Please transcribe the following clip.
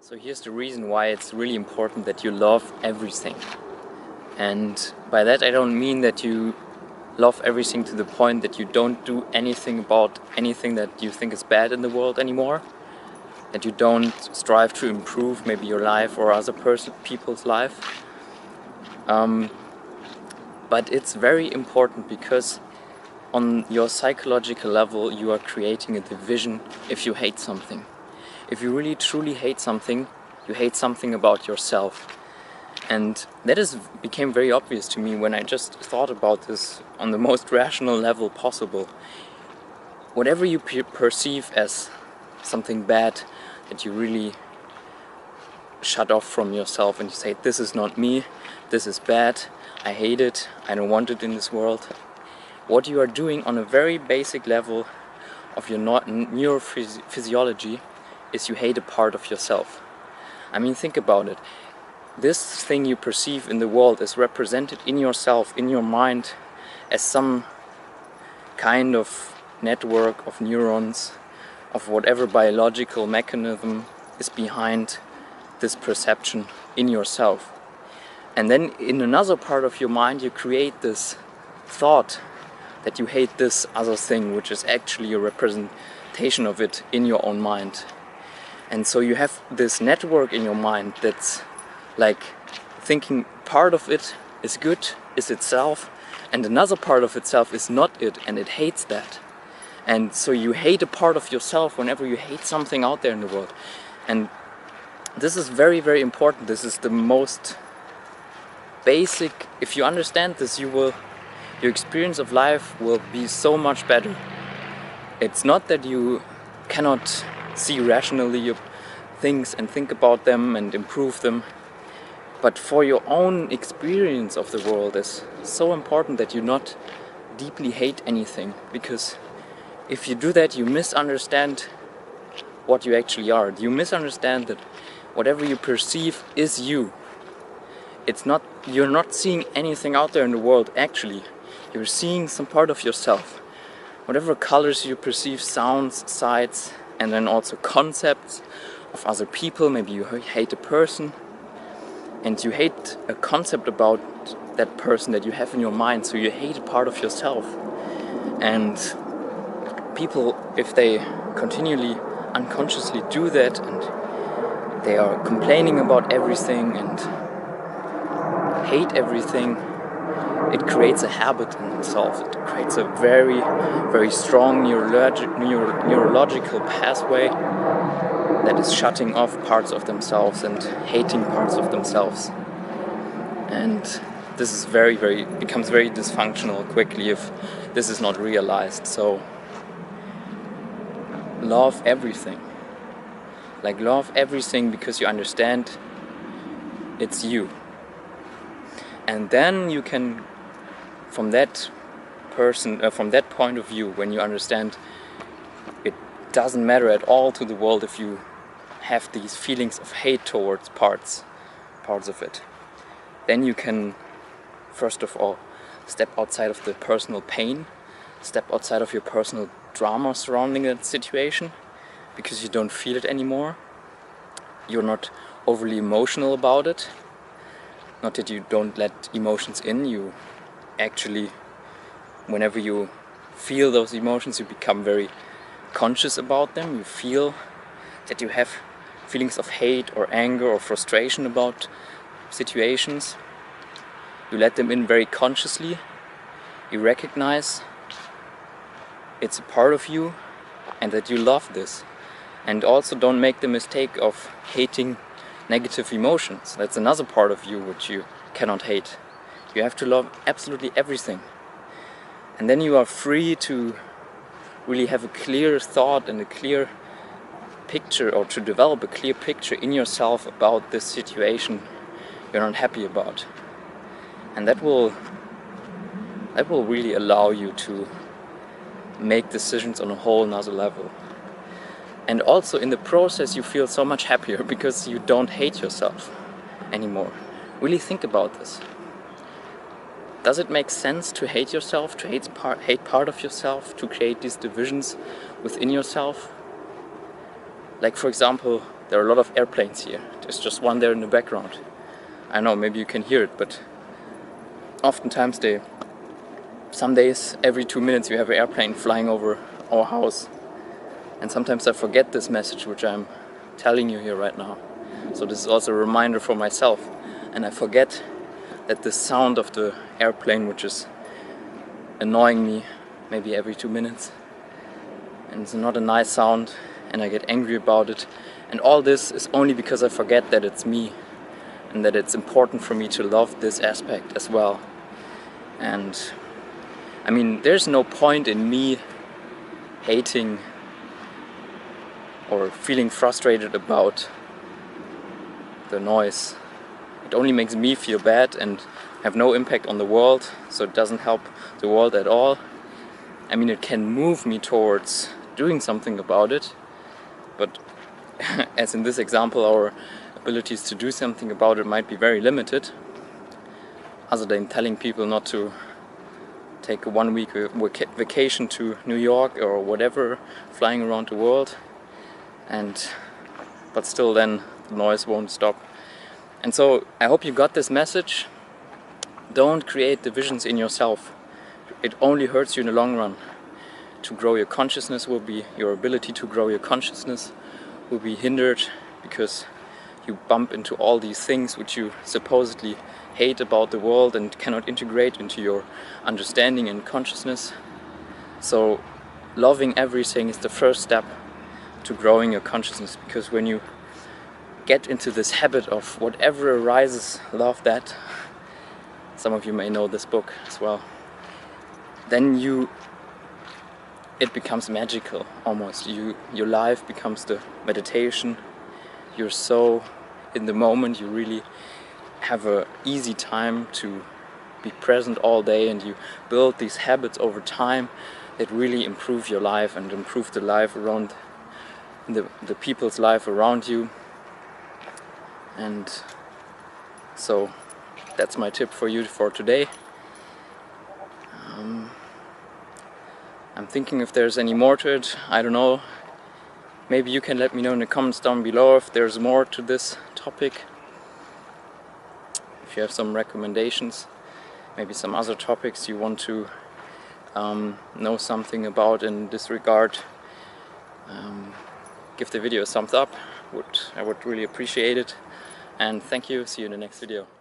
So here's the reason why it's really important that you love everything. And by that I don't mean that you love everything to the point that you don't do anything about anything that you think is bad in the world anymore. That you don't strive to improve maybe your life or other people's life. But it's very important because on your psychological level you are creating a division if you hate something. If you really truly hate something, you hate something about yourself. And that became very obvious to me when I just thought about this on the most rational level possible. Whatever you perceive as something bad that you really shut off from yourself and you say, this is not me, this is bad, I hate it, I don't want it in this world. What you are doing on a very basic level of your neurophysiology is you hate a part of yourself. I mean, think about it. This thing you perceive in the world is represented in yourself, in your mind, as some kind of network of neurons, of whatever biological mechanism is behind this perception in yourself. And then in another part of your mind you create this thought that you hate this other thing, which is actually a representation of it in your own mind. And so you have this network in your mind that's like thinking part of it is good, is itself, and another part of itself is not it, and it hates that. And so you hate a part of yourself whenever you hate something out there in the world. And this is very, very important. This is the most basic. If you understand this, your experience of life will be so much better. It's not that you cannot see rationally your things and think about them and improve them, but for your own experience of the world is so important that you not deeply hate anything, because if you do that you misunderstand what you actually are. You misunderstand that whatever you perceive is you. You're not seeing anything out there in the world actually. You're seeing some part of yourself. Whatever colors you perceive, sounds, sights, and then also concepts of other people. Maybe you hate a person and you hate a concept about that person that you have in your mind, so you hate a part of yourself. And people, if they continually unconsciously do that and they are complaining about everything and hate everything, it creates a habit in itself. It creates a very, very strong neurological pathway that is shutting off parts of themselves and hating parts of themselves. And this is becomes very dysfunctional quickly if this is not realized. So love everything. Like, love everything because you understand it's you. And then you can, from that point of view, when you understand it doesn't matter at all to the world if you have these feelings of hate towards parts of it, then you can first of all step outside of the personal pain, step outside of your personal drama surrounding that situation, because you don't feel it anymore. You're not overly emotional about it. Not that you don't let emotions in, you actually, whenever you feel those emotions, you become very conscious about them. You feel that you have feelings of hate or anger or frustration about situations. You let them in very consciously. You recognize it's a part of you and that you love this. And also don't make the mistake of hating negative emotions. That's another part of you which you cannot hate. You have to love absolutely everything. And then you are free to really have a clear thought and a clear picture, or to develop a clear picture in yourself about this situation you're not happy about. And that will really allow you to make decisions on a whole nother level. And also in the process you feel so much happier because you don't hate yourself anymore. Really think about this. Does it make sense to hate yourself, to hate part of yourself, to create these divisions within yourself? Like, for example, There are a lot of airplanes here. There's just one there in the background. I know, maybe you can hear it, but oftentimes some days every 2 minutes you have an airplane flying over our house. And sometimes I forget this message which I'm telling you here right now. So this is also a reminder for myself. And I forget that the sound of the airplane, which is annoying me maybe every 2 minutes, and it's not a nice sound, and I get angry about it. And all this is only because I forget that it's me, and that it's important for me to love this aspect as well. And I mean, there's no point in me hating or feeling frustrated about the noise. It only makes me feel bad and have no impact on the world, so it doesn't help the world at all. I mean, it can move me towards doing something about it, but as in this example, our abilities to do something about it might be very limited, other than telling people not to take a 1 week vacation to New York or whatever, flying around the world, but still then the noise won't stop. And so I hope you got this message. Don't create divisions in yourself. It only hurts you in the long run. To grow your consciousness your ability to grow your consciousness will be hindered because you bump into all these things which you supposedly hate about the world and cannot integrate into your understanding and consciousness. So loving everything is the first step to growing your consciousness, because when you get into this habit of whatever arises, love that. Some of you may know this book as well. Then it becomes magical almost. Your life becomes the meditation. You're so in the moment, you really have an easy time to be present all day, and you build these habits over time that really improve your life and improve the life around the people's life around you. And so that's my tip for you for today. I'm thinking if there's any more to it, I don't know. Maybe you can let me know in the comments down below if there's more to this topic. If you have some recommendations, maybe some other topics you want to know something about in this regard, give the video a thumbs up. I would really appreciate it. And thank you. See you in the next video.